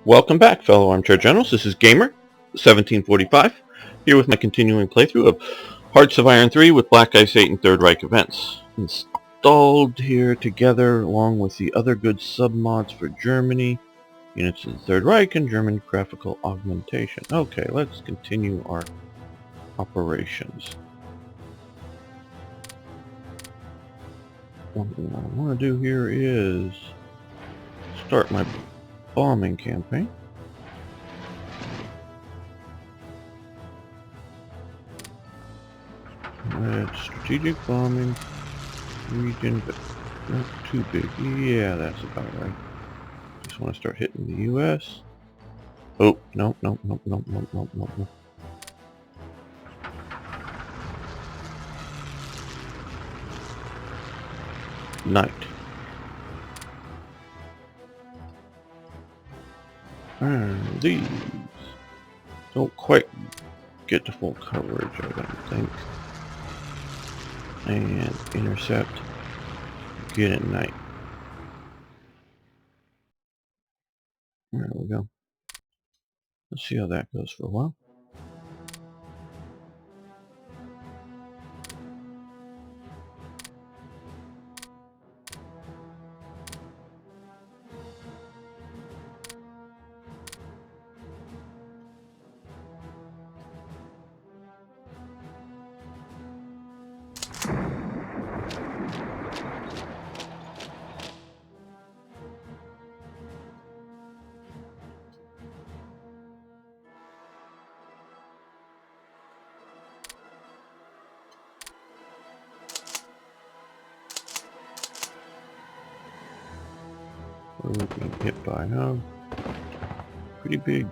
Welcome back, fellow armchair generals. This is Gamer 1745, here with my continuing playthrough of Hearts of Iron 3 with Black Ice 8 and Third Reich events. Installed here together along with the other good submods for Germany, units of the Third Reich, and German graphical augmentation. Okay, let's continue our operations. One thing I want to do here is start my bombing campaign. Strategic bombing region, but not too big. Yeah, that's about right. Just want to start hitting the U.S. Oh, no. Night. And these don't quite get to full coverage, I don't think. And intercept. Get at night. There we go. Let's see how that goes for a while. We're being hit by pretty big.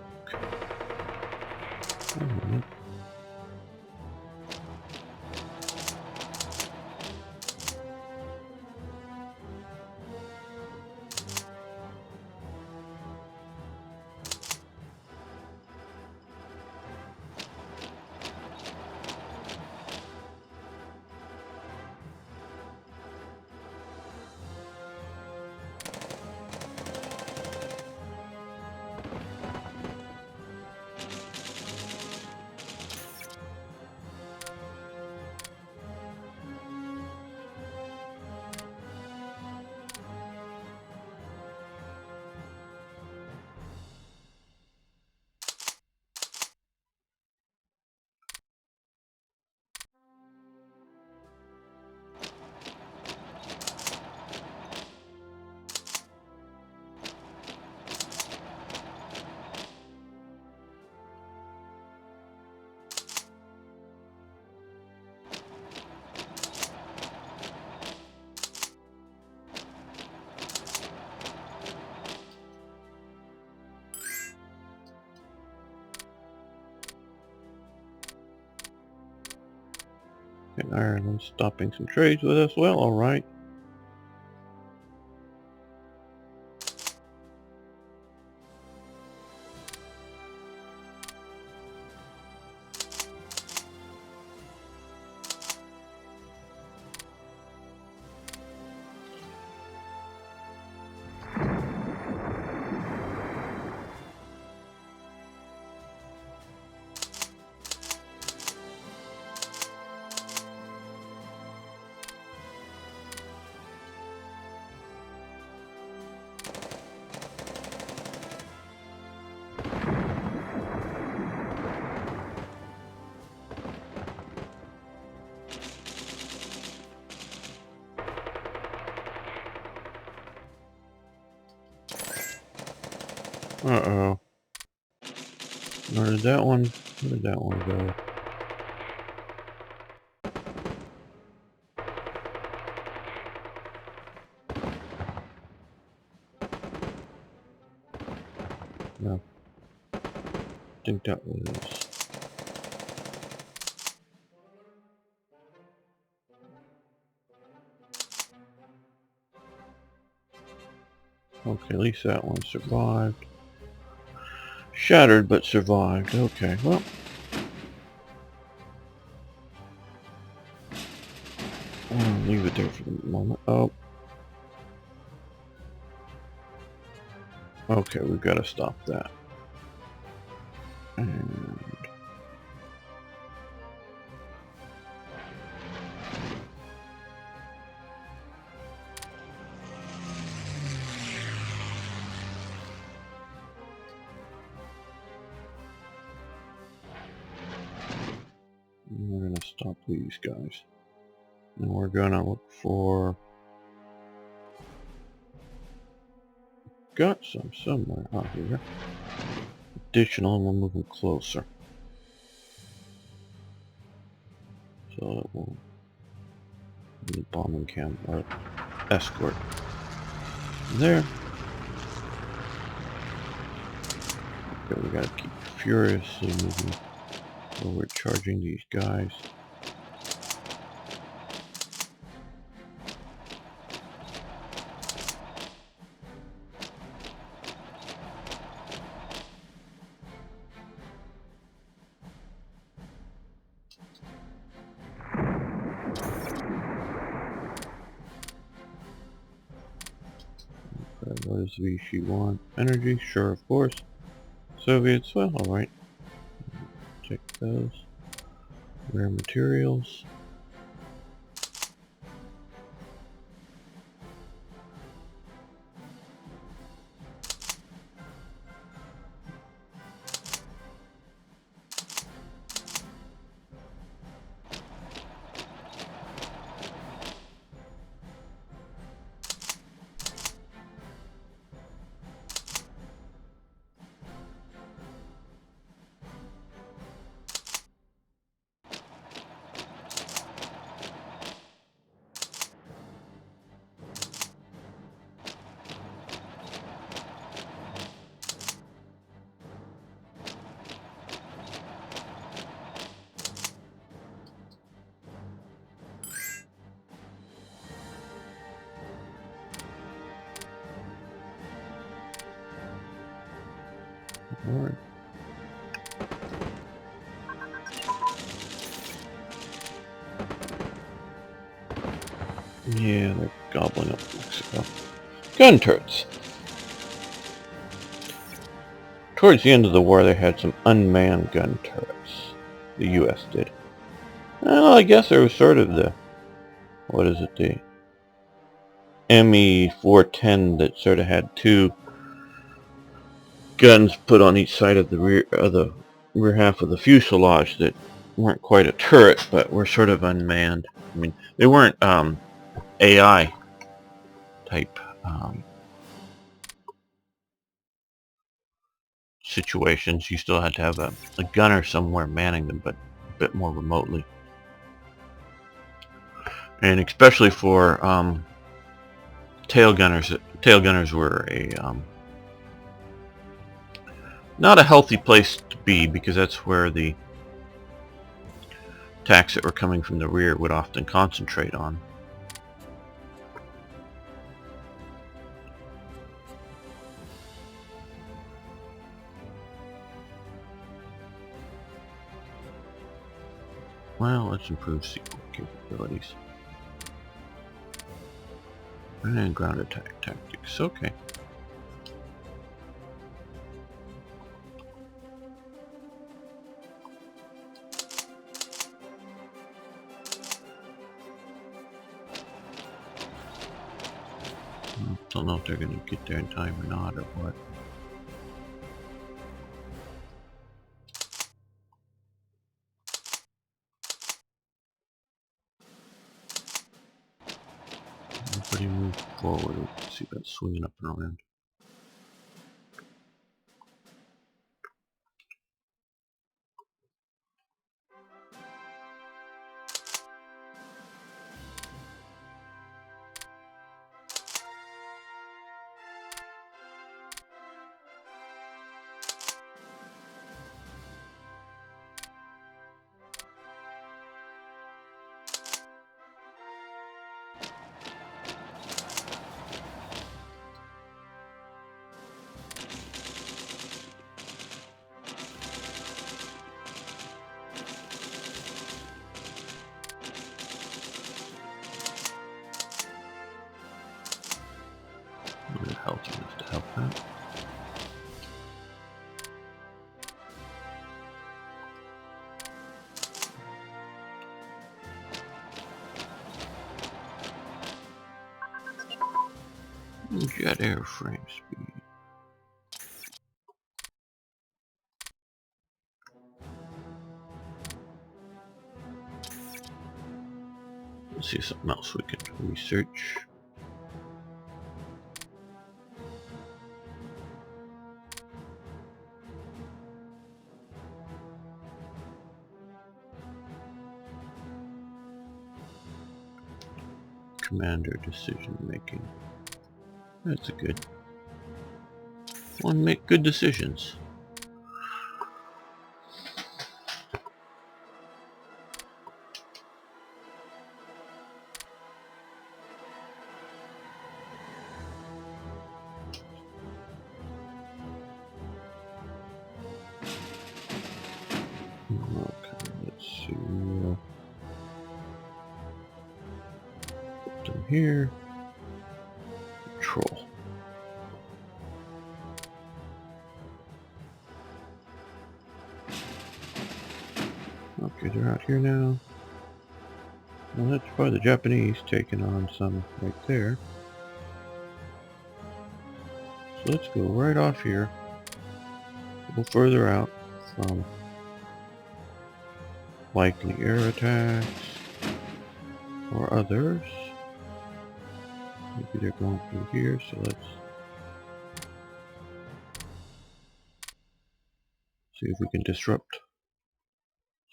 And Ireland's stopping some trades with us. Well, alright. Uh-oh. Where did that one go? No. I think that was... Okay, at least that one survived. Shattered, but survived. Okay, well. I'll leave it there for the moment. Oh. Okay, we've got to stop that. And we're going to stop these guys. And we're going to look for... Got some somewhere out here. Additional, and we're moving closer. So it will be bombing cam or escort. There. Okay, we gotta keep furiously moving forward, charging these guys. Okay, what does Vichy want? Energy? Sure, of course. Soviets? Well, alright. Check those. Rare materials. Alright. Yeah, they're gobbling up Mexico. Gun turrets. Towards the end of the war, they had some unmanned gun turrets. The U.S. did. Well, I guess there was sort of the... What is it? The ME-410 that sort of had two guns put on each side of the rear half of the fuselage that weren't quite a turret, but were sort of unmanned. I mean, they weren't AI type situations. You still had to have a gunner somewhere manning them, but a bit more remotely. And especially for tail gunners. Tail gunners were a not a healthy place to be, because that's where the attacks that were coming from the rear would often concentrate on. Well, let's improve sequel capabilities. And ground attack tactics. Okay. Don't know if they're going to get there in time or not, or what. Everybody move forward. Let's see that swinging up and around. Jet airframe speed. Let's see something else we can research. Commander decision making. That's a good one. Make good decisions. Okay, let's see. Put them here. Control. Okay, they're out here now. Well, that's probably the Japanese taking on some right there. So let's go right off here. A little further out from likely air attacks or others. Maybe they're going through here, so let's see if we can disrupt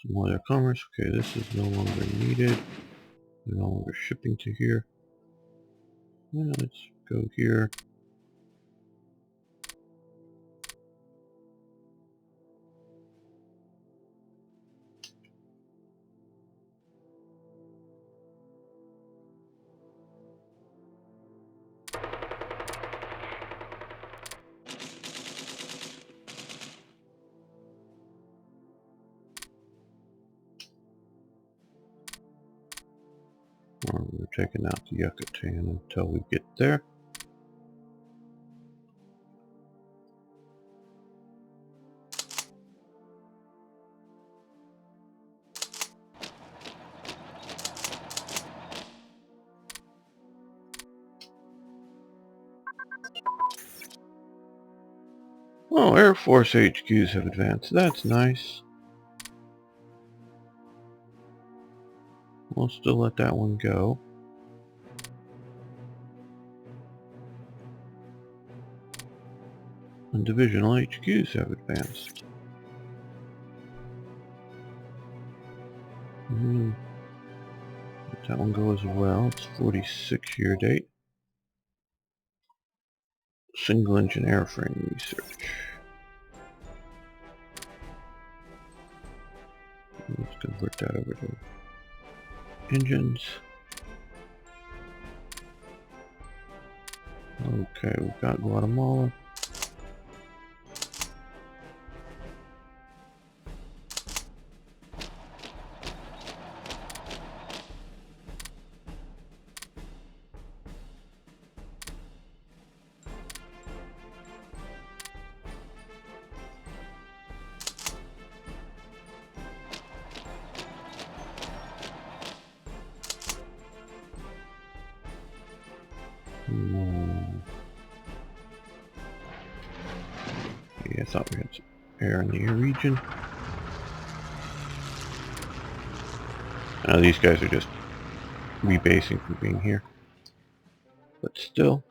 some more of their commerce. Okay, this is no longer needed. They're no longer shipping to here. Well, let's go here. We're taking out the Yucatan until we get there. Oh, Air Force HQs have advanced. That's nice. We'll still let that one go. And divisional HQs have advanced. Let that one go as well. It's 46 year date. Single engine airframe research. Let's convert that over to engines. Okay, we've got Guatemala. Yeah, I thought we had some air in the air region. Now these guys are just rebasing from being here. But still.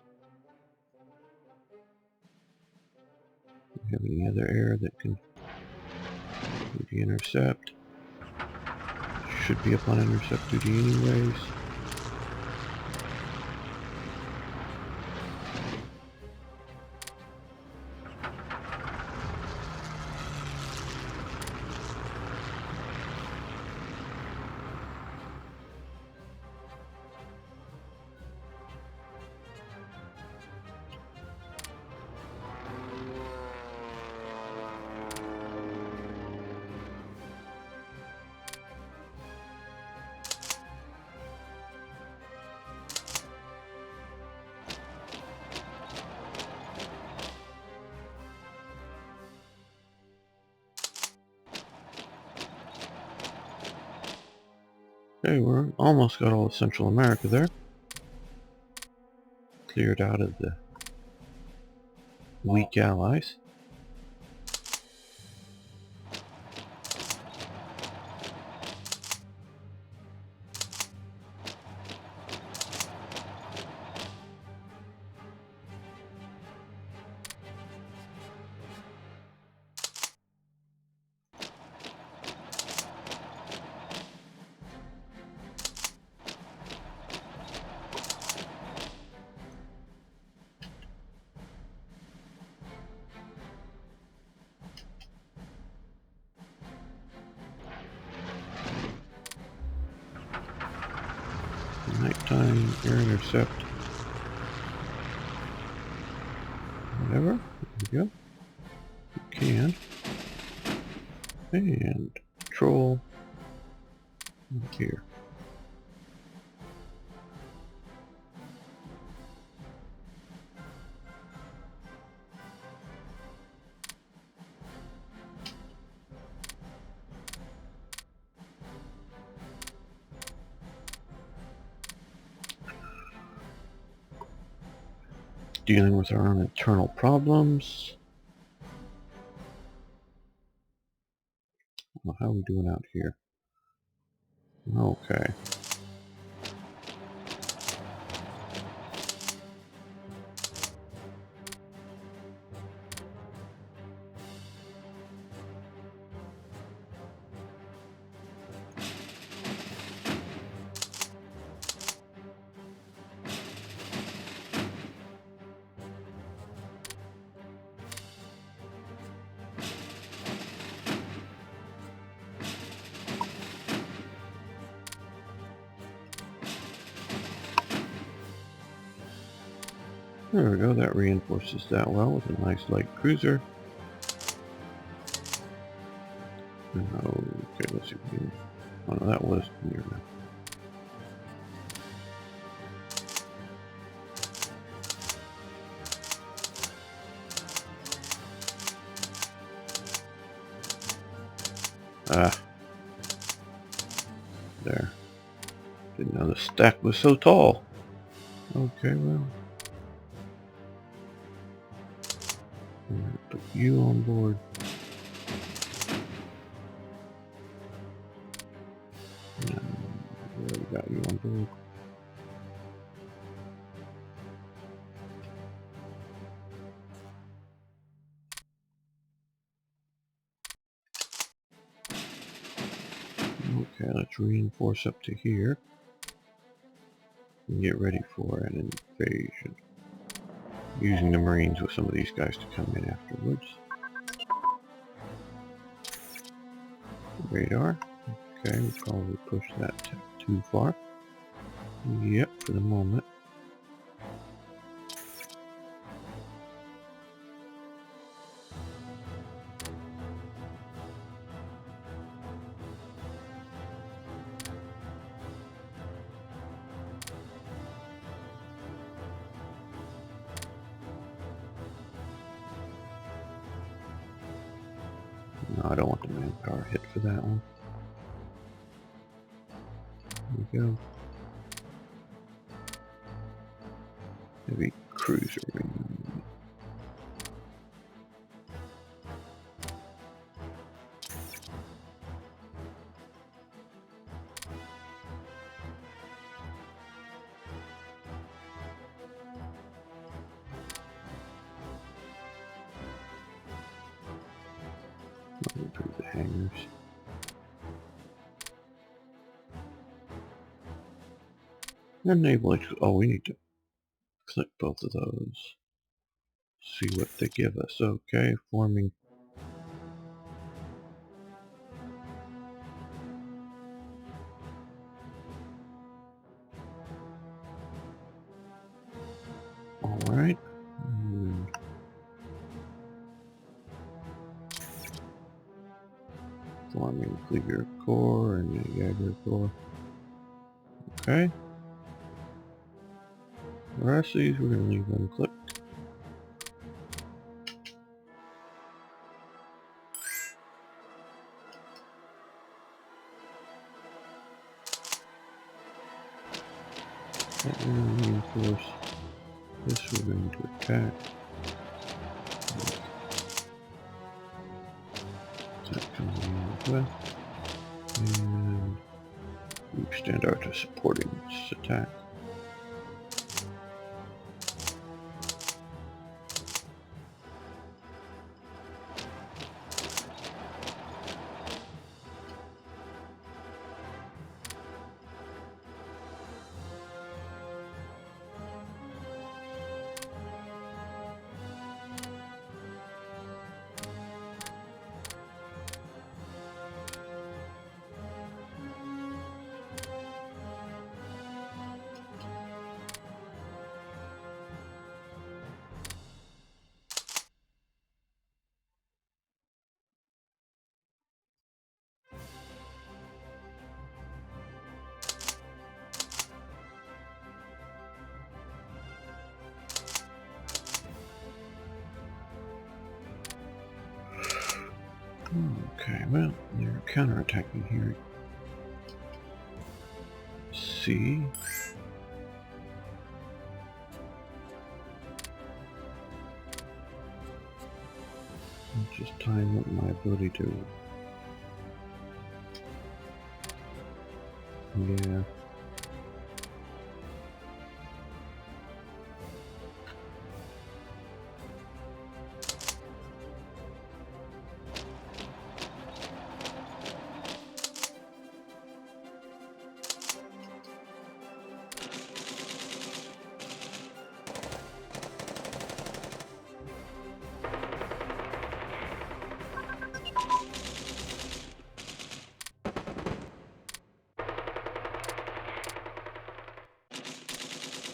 Do we have any other air that can maybe intercept? Should be up on intercept duty anyways. Okay, we're almost got all of Central America there. Cleared out of the weak allies. Nighttime air intercept. Whatever. There we go. You can. And control here. Dealing with our own internal problems. Well, how are we doing out here? Okay. There we go, that reinforces that well with a nice light cruiser. Okay, let's see if we can... Oh no, that was near enough. Ah. There. Didn't know the stack was so tall. Okay, well. I'm gonna put you on board. There we got you on board. Okay, let's reinforce up to here. And get ready for an invasion. Using the Marines with some of these guys to come in afterwards. Radar. Okay, we'll probably push that too far. Yep, for the moment. No, I don't want the manpower hit for that one. There we go. Heavy cruiser. Through the hangars. And naval. Oh, we need to click both of those. See what they give us. Okay, forming. Alright. Forming Fleeger Corps and the Jaeger Corps. Okay. The rest of these we're going to leave unclicked. That we're going to reinforce. This we're going to attack. That coming in as well. And we extend our to supporting this attack. Okay, well, they're counterattacking here. C. It's just tying up my ability to... Yeah.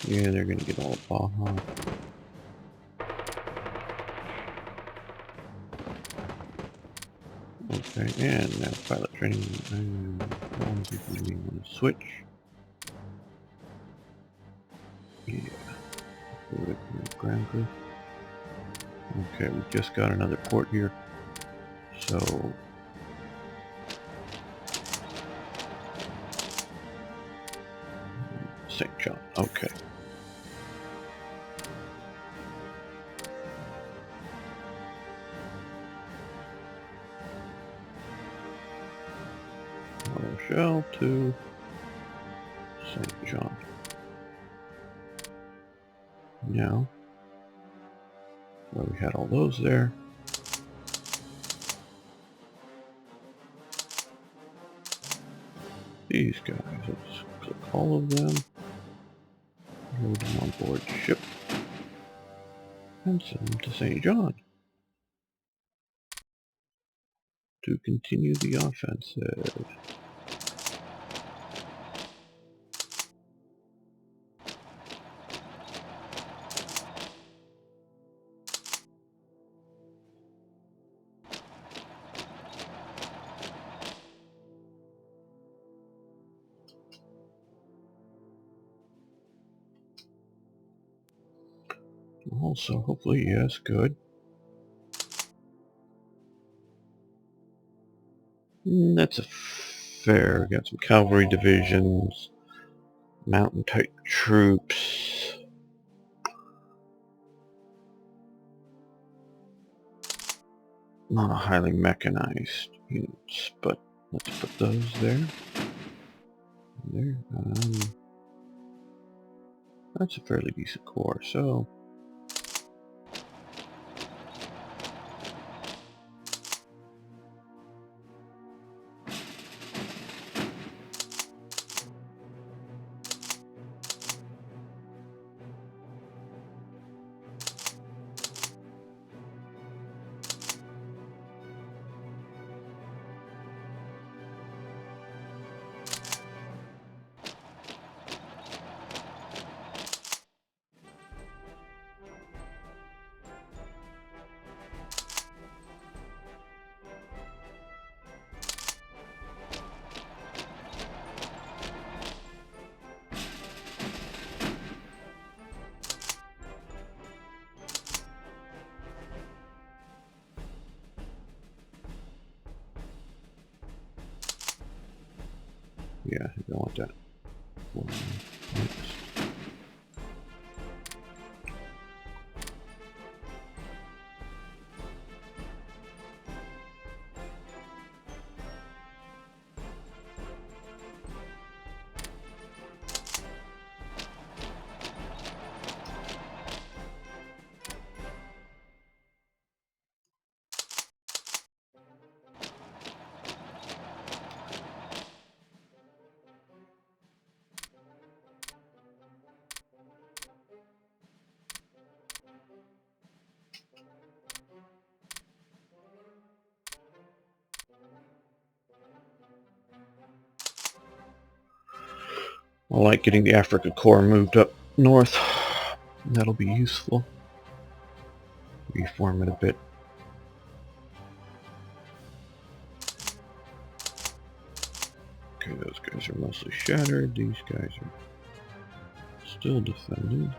Yeah, they're gonna get all Baja. Okay, and now pilot training. One people we want to switch. Yeah. Ground crew. Okay, we just got another port here. So St. John. Okay. Rochelle to St. John. Now, well, we had all those there. These guys, let's click all of them, load them on board ship, and send them to St. John to continue the offensive. Also, hopefully, yes, good. That's a fair. Got some cavalry divisions, mountain type troops. Not a highly mechanized units, but let's put those there. There. That's a fairly decent core, so yeah, I don't want that. Next. I like getting the Africa Corps moved up north. That'll be useful. Reform it a bit. Okay, those guys are mostly shattered. These guys are still defending.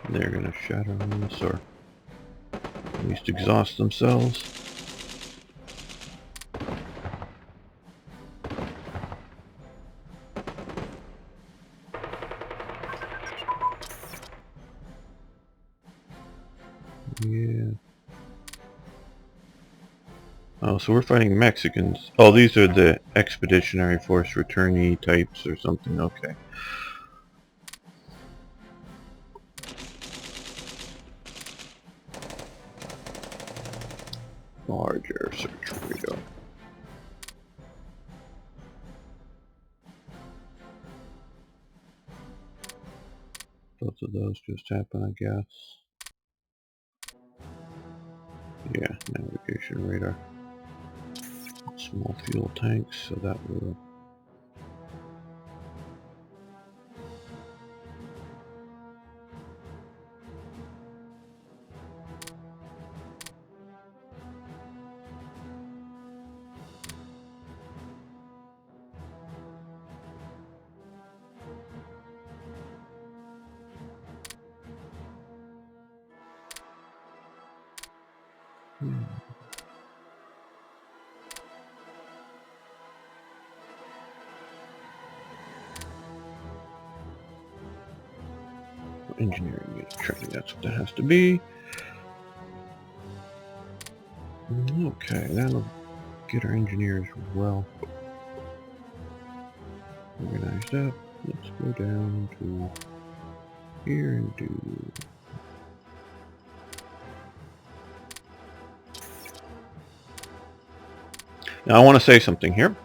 They're gonna shatter on this, or at least exhaust themselves. Yeah. Oh, so we're fighting Mexicans. Oh, these are the Expeditionary Force returnee types or something. Okay. Large air search radar. Both of those just happen, I guess. Yeah, navigation radar. Small fuel tanks, so that will... Engineering unit training, that's what that has to be. Okay, that'll get our engineers well organized up. Let's go down to here and do... Now I want to say something here.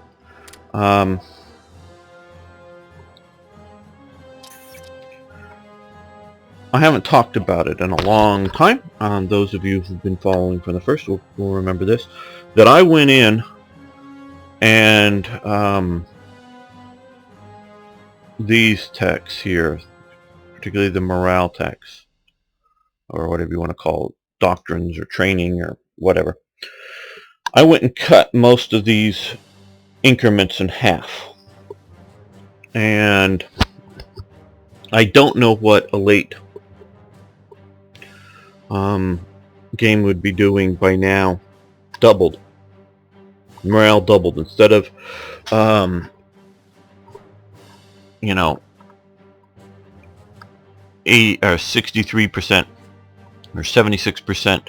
I haven't talked about it in a long time. Those of you who've been following from the first will remember this. That I went in and these techs here, particularly the morale techs, or whatever you want to call it, doctrines or training or whatever. I went and cut most of these increments in half. And I don't know what a late game would be doing by now. Doubled. Morale doubled. Instead of, you know, 63% or 76%,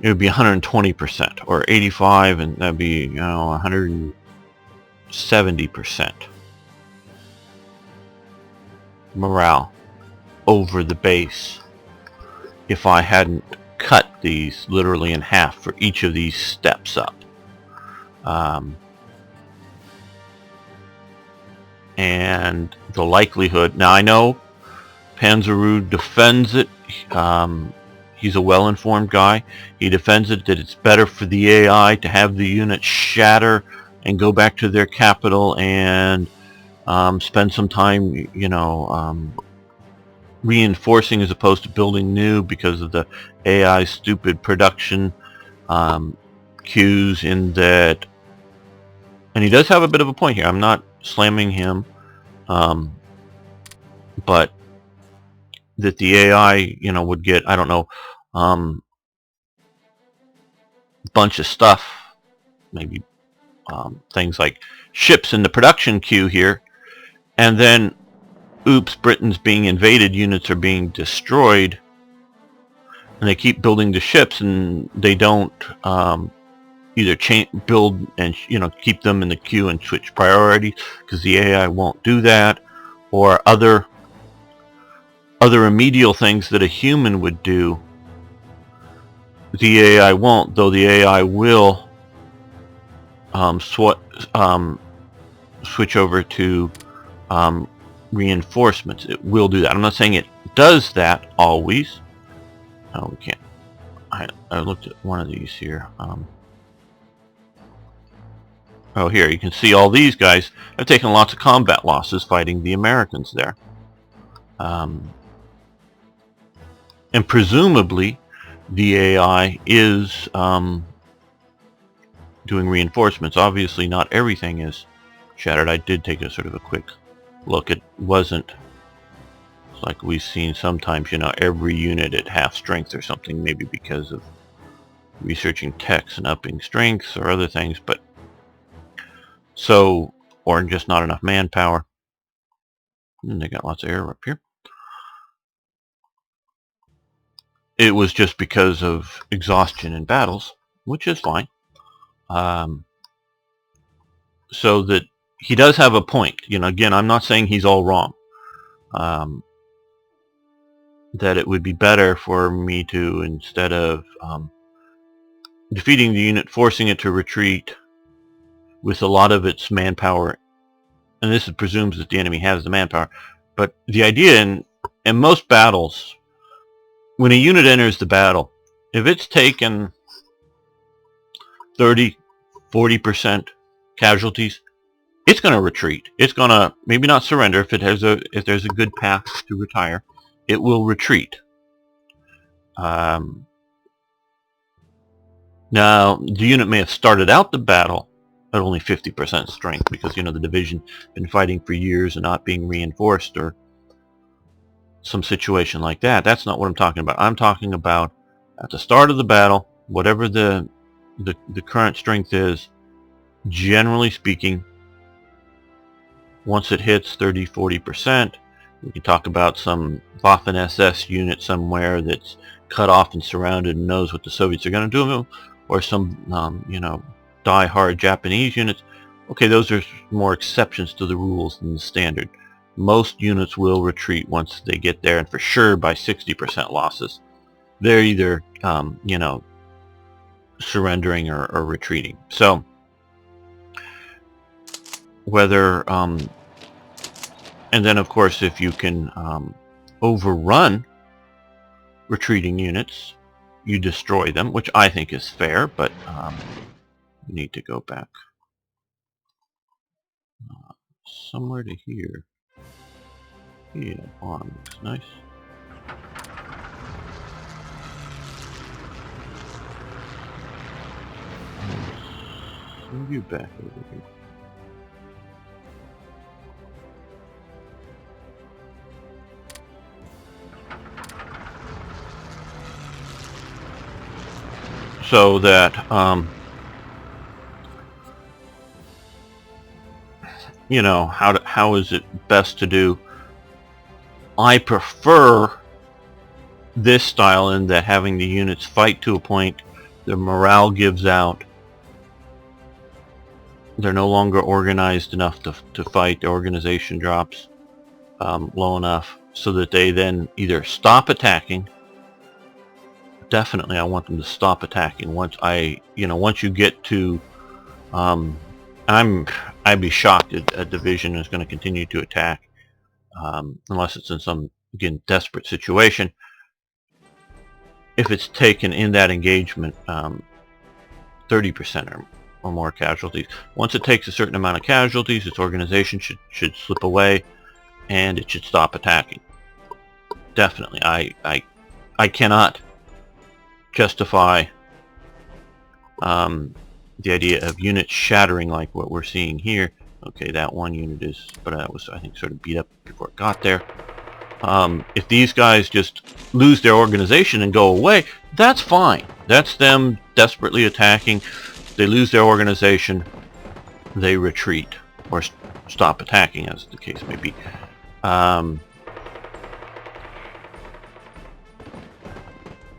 it would be 120%, or 85, and that'd be, you know, 170% morale over the base if I hadn't cut these literally in half for each of these steps up. And the likelihood, now I know Panzerud defends it. He's a well-informed guy. He defends it that it's better for the AI to have the unit shatter and go back to their capital and spend some time, you know, reinforcing as opposed to building new because of the AI's stupid production queues, in that And he does have a bit of a point here. I'm not slamming him, but that the AI, would get, I don't know, bunch of stuff, maybe things like ships in the production queue here, and then, oops, Britain's being invaded, units are being destroyed, and they keep building the ships, and they don't either build and keep them in the queue and switch priority because the AI won't do that, or other remedial things that a human would do. The AI won't, though the AI will switch over to reinforcements. It will do that. I'm not saying it does that always. Oh, we can't. I looked at one of these here. Oh, here you can see all these guys have taken lots of combat losses fighting the Americans there. And presumably the AI is doing reinforcements. Obviously not everything is shattered. I did take a sort of a quick look. It wasn't like we've seen sometimes, every unit at half strength or something, maybe because of researching techs and upping strengths or other things, but so, or just not enough manpower. And they got lots of air up here. It was just because of exhaustion in battles, which is fine. So that he does have a point. Again, I'm not saying he's all wrong. That it would be better for me to, instead of defeating the unit, forcing it to retreat with a lot of its manpower, and this presumes that the enemy has the manpower, but the idea in most battles, when a unit enters the battle, if it's taken 30-40% casualties, it's going to retreat. It's going to maybe not surrender if there's a good path to retire. It will retreat. Now, the unit may have started out the battle at only 50% strength because, the division been fighting for years and not being reinforced or some situation like that. That's not what I'm talking about. I'm talking about at the start of the battle, whatever the current strength is, generally speaking, once it hits 30-40%, we can talk about some Waffen-SS unit somewhere that's cut off and surrounded and knows what the Soviets are going to do, or some, die-hard Japanese units. Okay, those are more exceptions to the rules than the standard. Most units will retreat once they get there, and for sure by 60% losses. They're either, surrendering or retreating. So, whether, and then of course if you can overrun retreating units, you destroy them, which I think is fair, but you need to go back somewhere to here. Yeah, bottom looks nice. Move you back over here. So that how is it best to do? I prefer this style in that having the units fight to a point, their morale gives out, they're no longer organized enough to fight, the organization drops low enough so that they then either stop attacking. Definitely I want them to stop attacking once you get to I'd be shocked if a division is going to continue to attack unless it's in some, again, desperate situation. If it's taken in that engagement 30% or more casualties. Once it takes a certain amount of casualties, its organization should slip away and it should stop attacking. Definitely. I cannot justify the idea of units shattering like what we're seeing here. Okay, that one unit is, but that was, I think, sort of beat up before it got there. If these guys just lose their organization and go away, that's fine. That's them desperately attacking. They lose their organization, they retreat, or stop attacking, as the case may be.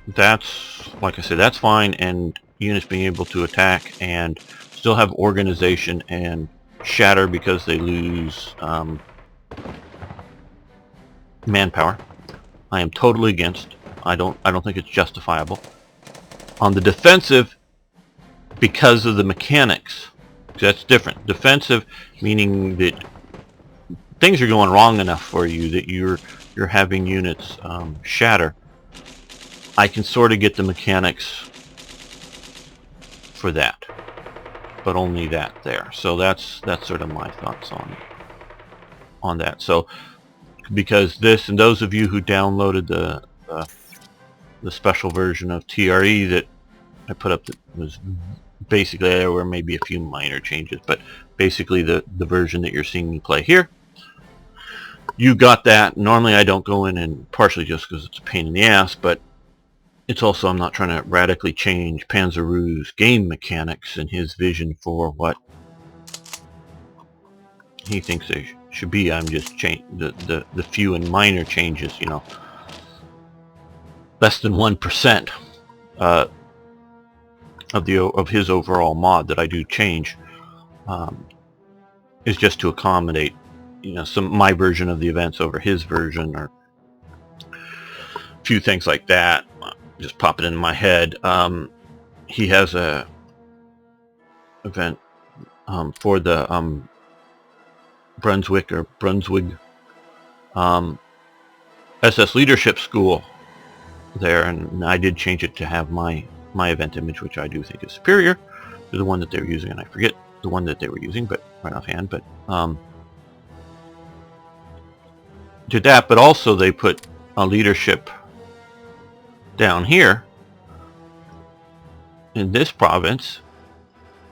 That's, like I said, that's fine, and units being able to attack and still have organization and shatter because they lose manpower, I am totally against. I don't think it's justifiable. On the defensive, because of the mechanics, that's different. Defensive meaning that things are going wrong enough for you that you're having units shatter. I can sort of get the mechanics for that, but only that there. So that's sort of my thoughts on that. So because this, and those of you who downloaded the special version of TRE that I put up, that was basically, there were maybe a few minor changes, but basically the version that you're seeing me play here, you got that. Normally I don't go in, and partially just because it's a pain in the ass, but it's also, I'm not trying to radically change Panzeru's game mechanics and his vision for what he thinks they should be. I'm just changing the few and minor changes, you know, less than 1% of his overall mod that I do change, is just to accommodate, you know, my version of the events over his version, or a few things like that. Just pop it in my head. He has a event for the Brunswick SS Leadership School there, and I did change it to have my event image, which I do think is superior to the one that they were using, and I forget the one that they were using, but right offhand. But did that, but also they put a leadership down here in this province,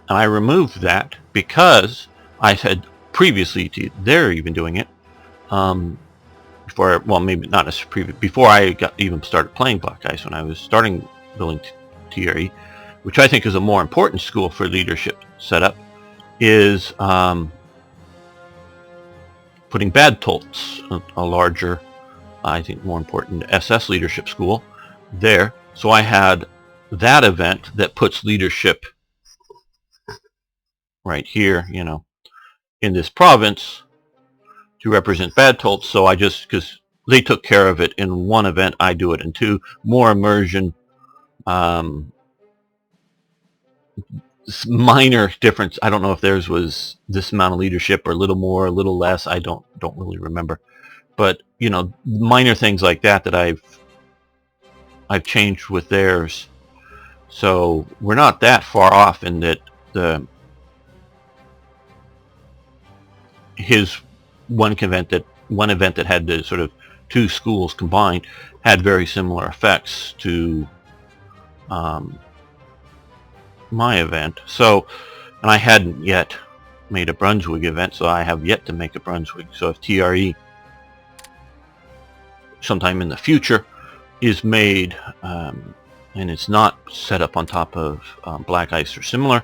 and I removed that because I said previously to, they're even doing it before, well, maybe not as previous, before I even started playing Black Ice, when I was starting building TRE, which I think is a more important school for leadership setup, is putting Bad Tolts, a larger, I think more important SS leadership school there. So I had that event that puts leadership right here, you know, in this province to represent Bad Tolts. So I just, because they took care of it in one event, I do it in two. More immersion, minor difference. I don't know if theirs was this amount of leadership or a little more, a little less. I don't really remember. But, you know, minor things like that that I've changed with theirs. So we're not that far off in that his one event that had the sort of two schools combined had very similar effects to my event. So, and I hadn't yet made a Brunswick event, so I have yet to make a Brunswick. So if TRE sometime in the future is made, and it's not set up on top of Black Ice or similar,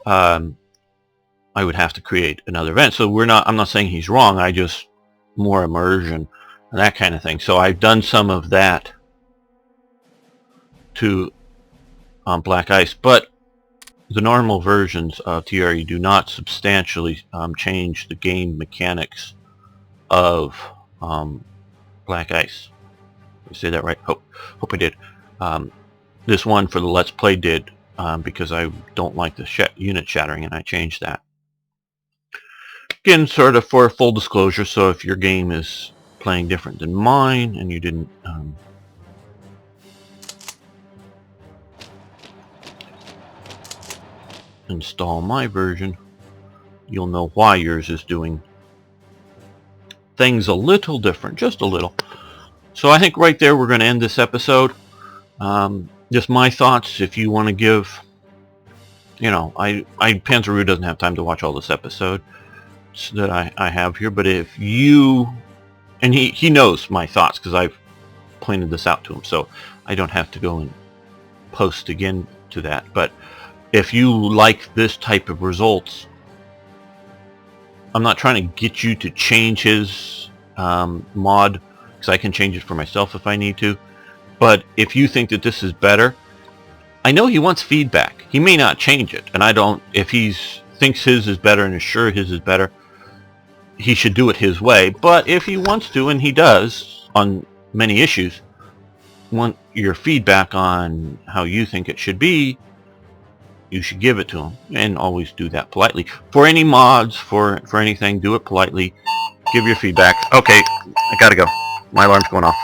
I would have to create another event. So I'm not saying he's wrong, I just, more immersion and that kind of thing. So I've done some of that to Black Ice, but the normal versions of TRE do not substantially change the game mechanics of Black Ice. Did I say that right? Hope I did. This one for the Let's Play did, because I don't like the unit shattering, and I changed that. Again, sort of for full disclosure, so if your game is playing different than mine and you didn't install my version, you'll know why yours is doing things a little different, just a little. So I think right there we're going to end this episode. Just my thoughts. If you want to give you know, Panzeroo doesn't have time to watch all this episode that I have here, but if you, and he knows my thoughts because I've pointed this out to him, so I don't have to go and post again to that. But if you like this type of results, I'm not trying to get you to change his mod, because I can change it for myself if I need to. But if you think that this is better, I know he wants feedback. He may not change it, and I don't. If he thinks his is better and is sure his is better, he should do it his way. But if he wants to, and he does on many issues, want your feedback on how you think it should be, you should give it to him, and always do that politely. For any mods, for anything, do it politely. Give your feedback. Okay, I gotta go. My alarm's going off.